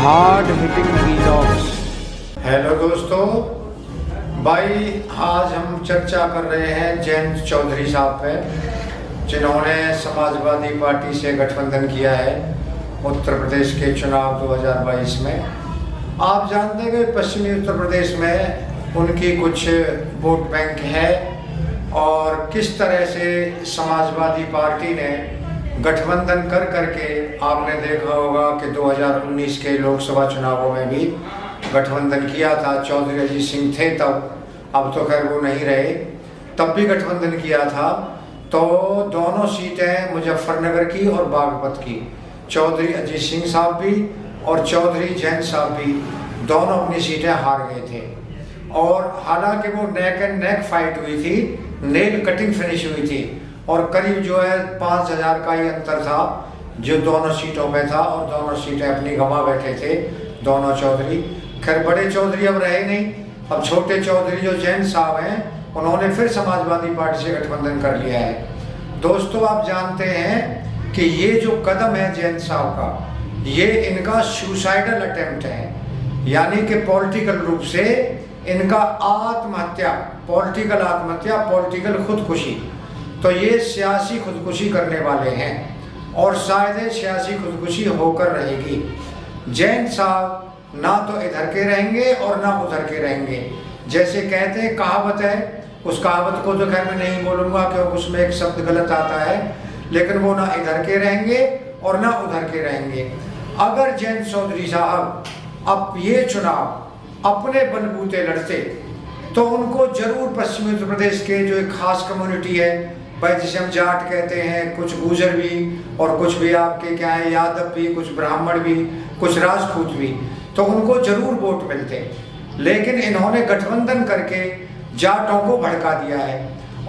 Hard hitting vlogs. Hello दोस्तों, भाई आज हम चर्चा कर रहे हैं जयंत चौधरी साहब पे, जिन्होंने समाजवादी पार्टी से गठबंधन किया है उत्तर प्रदेश के चुनाव 2022 में। आप जानते हैं कि पश्चिमी उत्तर प्रदेश में उनकी कुछ वोट बैंक है और किस तरह से समाजवादी पार्टी ने गठबंधन कर करके आपने देखा होगा कि 2019 के लोकसभा चुनावों में भी गठबंधन किया था। चौधरी अजीत सिंह थे तब, अब तो खैर वो नहीं रहे, तब भी गठबंधन किया था। तो दोनों सीटें मुजफ्फरनगर की और बागपत की, चौधरी अजीत सिंह साहब भी और चौधरी जयंत साहब भी दोनों अपनी सीटें हार गए थे। और हालांकि वो नेक एंड नेक फाइट हुई थी, नेल कटिंग फिनिश हुई थी और करीब जो है 5,000 का ही अंतर था जो दोनों सीटों में था और दोनों सीटें अपनी गंवा बैठे थे दोनों चौधरी। खैर बड़े चौधरी अब रहे नहीं, अब छोटे चौधरी जो जयंत साहब हैं उन्होंने फिर समाजवादी पार्टी से गठबंधन कर लिया है। दोस्तों आप जानते हैं कि ये जो कदम है जयंत साहब का, ये इनका सुसाइडल अटेम्प्ट है, यानी कि पॉलिटिकल रूप से इनका आत्महत्या, पॉलिटिकल आत्महत्या, पॉलिटिकल खुदकुशी। तो ये सियासी खुदकुशी करने वाले हैं और शायद सियासी खुदकुशी होकर रहेगी। जयंत साहब ना तो इधर के रहेंगे और ना उधर के रहेंगे। जैसे कहते हैं, कहावत है, उस कहावत को तो खैर मैं नहीं बोलूँगा क्योंकि उसमें एक शब्द गलत आता है, लेकिन वो ना इधर के रहेंगे और ना उधर के रहेंगे। अगर जयंत चौधरी साहब अब ये चुनाव अपने बलबूते लड़ते तो उनको जरूर पश्चिमी उत्तर प्रदेश के जो एक खास कम्युनिटी है भाई, जिसे हम जाट कहते हैं, कुछ गुर्जर भी और कुछ भी आपके क्या है यादव भी, कुछ ब्राह्मण भी, कुछ राजपूत भी, तो उनको जरूर वोट मिलते। लेकिन इन्होंने गठबंधन करके जाटों को भड़का दिया है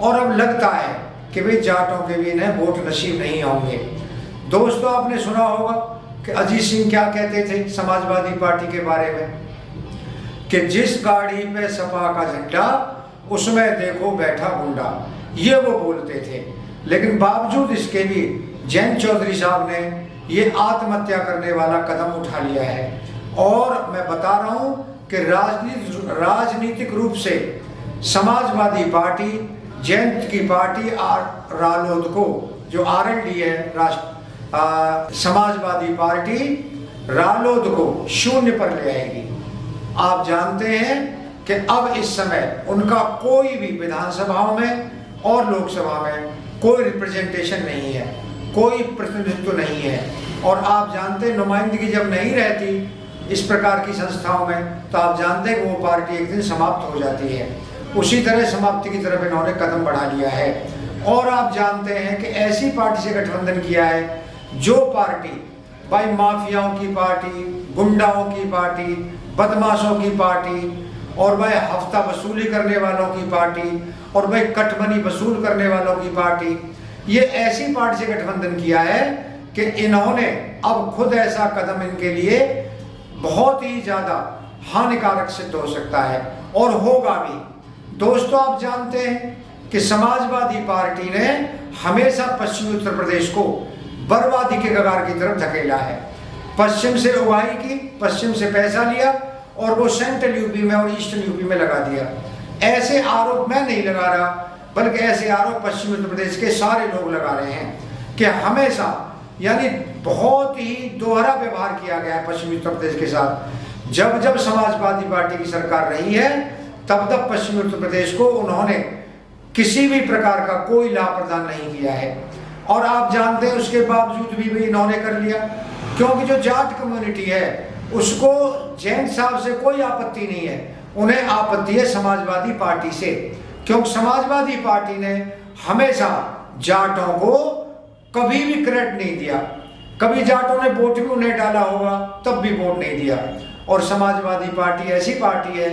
और अब लगता है कि भाई जाटों के भी इन्हें वोट नसीब नहीं होंगे। दोस्तों आपने सुना होगा कि अजीत सिंह क्या कहते थे समाजवादी पार्टी के बारे में कि जिस गाड़ी पे सपा का झंडा उसमें देखो बैठा गुंडा, ये वो बोलते थे। लेकिन बावजूद इसके भी जयंत चौधरी साहब ने ये आत्महत्या करने वाला कदम उठा लिया है। और मैं बता रहा हूं कि राजनीतिक रूप से समाजवादी पार्टी, जयंत की पार्टी रालोद को, जो आरएलडी है, समाजवादी पार्टी रालोद को शून्य पर ले आएगी। आप जानते हैं कि अब इस समय उनका कोई भी विधानसभाओं में और लोकसभा में कोई रिप्रेजेंटेशन नहीं है, कोई प्रतिनिधित्व नहीं है। और आप जानते हैं नुमाइंदगी जब नहीं रहती इस प्रकार की संस्थाओं में, तो आप जानते हैं कि वो पार्टी एक दिन समाप्त हो जाती है। उसी तरह समाप्ति की तरफ इन्होंने कदम बढ़ा लिया है। और आप जानते हैं कि ऐसी पार्टी से गठबंधन किया है जो पार्टी भाई माफियाओं की पार्टी, गुंडाओं की पार्टी, बदमाशों की पार्टी और भाई हफ्ता वसूली करने वालों की पार्टी और भाई कटमनी वसूल करने वालों की पार्टी, ये ऐसी पार्टी से गठबंधन किया है कि इन्होंने अब खुद ऐसा कदम इनके लिए बहुत ही ज्यादा हानिकारक सिद्ध हो सकता है और होगा भी। दोस्तों आप जानते हैं कि समाजवादी पार्टी ने हमेशा पश्चिमी उत्तर प्रदेश को बर्बादी के कगार की तरफ धकेला है। पश्चिम से उगाही की, पश्चिम से पैसा लिया और वो सेंट्रल यूपी में और ईस्टर्न यूपी में लगा दिया। ऐसे आरोप मैं नहीं लगा रहा, बल्कि ऐसे आरोप पश्चिमी उत्तर प्रदेश के सारे लोग लगा रहे हैं कि हमेशा, यानी बहुत ही दोहरा व्यवहार किया गया है पश्चिमी उत्तर प्रदेश के साथ। जब जब समाजवादी पार्टी की सरकार रही है तब तब पश्चिमी उत्तर प्रदेश को उन्होंने किसी भी प्रकार का कोई लाभ प्रदान नहीं किया है। और आप जानते हैं उसके बावजूद भी इन्होंने कर लिया, क्योंकि जो जाट कम्युनिटी है उसको जयंत साहब से कोई आपत्ति नहीं है, उन्हें आपत्ति है समाजवादी पार्टी से, क्योंकि समाजवादी पार्टी ने हमेशा जाटों को कभी भी क्रेडिट नहीं दिया। कभी जाटों ने वोट भी उन्हें डाला होगा तब भी वोट नहीं दिया। और समाजवादी पार्टी ऐसी पार्टी है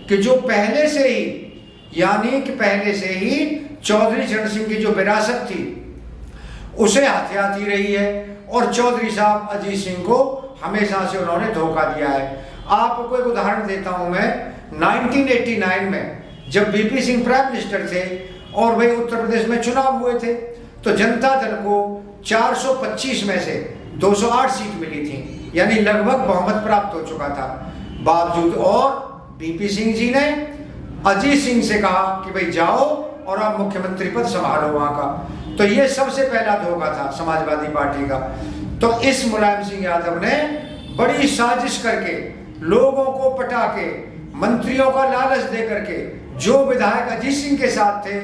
कि जो पहले से ही, यानी कि पहले से ही चौधरी चरण सिंह की जो विरासत थी उसे हथियाती रही है और चौधरी साहब अजीत सिंह को हमेशा से उन्होंने धोखा दिया है। आपको एक उदाहरण देता हूं मैं, 1989 में जब बीपी सिंह प्राइम मिनिस्टर थे और भाई उत्तर प्रदेश में चुनाव हुए थे, तो जनता दल को 425 में से 208 सीट मिली थी यानी लगभग बहुमत प्राप्त हो चुका था। बावजूद और बीपी सिंह जी ने अजीत सिंह से कहा कि भाई जाओ और आप मुख्यमंत्री पद संभालो वहां का। तो ये सबसे पहला धोखा था समाजवादी पार्टी का। तो इस मुलायम सिंह यादव ने बड़ी साजिश करके, लोगों को पटा के, मंत्रियों का लालच दे करके जो विधायक अजीत सिंह के साथ थे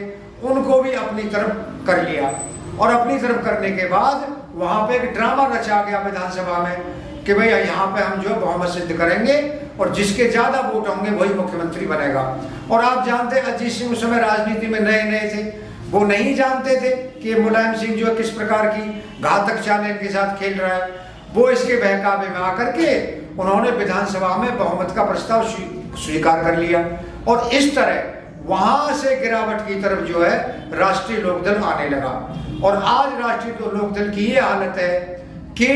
उनको भी अपनी तरफ कर लिया। और अपनी तरफ करने के बाद वहां पे एक ड्रामा रचा गया विधानसभा में कि भाई यहाँ पे हम जो बहुमत सिद्ध करेंगे और जिसके ज्यादा वोट होंगे वही मुख्यमंत्री बनेगा। और आप जानते हैं अजीत सिंह उस समय राजनीति में नए नए थे, वो नहीं जानते थे कि मुलायम सिंह जो किस प्रकार की घातक चाल इनके साथ खेल रहा है। वो इसके बहकावे में आकर के उन्होंने विधानसभा में बहुमत का प्रस्ताव स्वीकार कर लिया और इस तरह वहां से गिरावट की तरफ जो है राष्ट्रीय लोकदल आने लगा। और आज राष्ट्रीय लोकदल की ये हालत है कि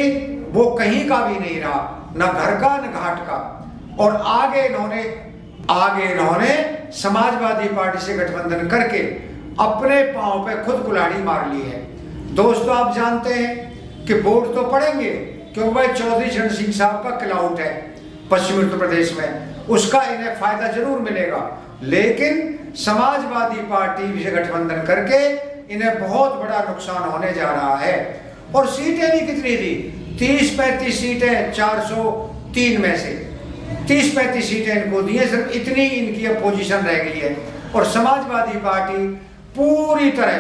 वो कहीं का भी नहीं रहा, न घर का न घाट का। और आगे इन्होंने समाजवादी पार्टी से गठबंधन करके अपने पांव पे खुद कुल्हाड़ी मार ली है। दोस्तों आप जानते हैं कि वोट तो पड़ेंगे क्योंकि भाई चौधरी चरण सिंह साहब का क्लाउट है पश्चिमी उत्तर प्रदेश में, उसका इन्हें फायदा जरूर मिलेगा। लेकिन समाजवादी पार्टी से गठबंधन करके इन्हें बहुत बड़ा नुकसान होने जा रहा है। और सीटें भी कितनी थी, 30-35 सीटें 403 में से 30-35 सीटें इनको दी है। सिर्फ इतनी इनकी अपोजिशन रह गई है और समाजवादी पार्टी पूरी तरह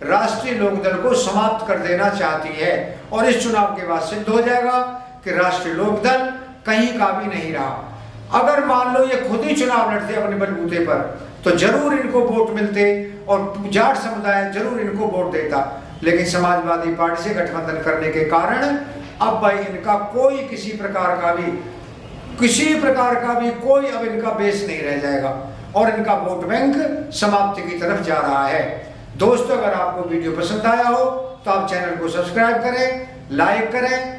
राष्ट्रीय लोकदल को समाप्त कर देना चाहती है। और इस चुनाव के बाद सिद्ध हो जाएगा कि राष्ट्रीय लोकदल कहीं का भी नहीं रहा। अगर मान लो ये खुद ही चुनाव लड़ते अपने बलबूते पर तो जरूर इनको वोट मिलते और जाट समुदाय जरूर इनको वोट देता। लेकिन समाजवादी पार्टी से गठबंधन करने के कारण अब भाई इनका कोई किसी प्रकार का भी कोई अब इनका बेस नहीं रह जाएगा और इनका वोट बैंक समाप्ति की तरफ जा रहा है। दोस्तों अगर आपको वीडियो पसंद आया हो तो आप चैनल को सब्सक्राइब करें, लाइक करें।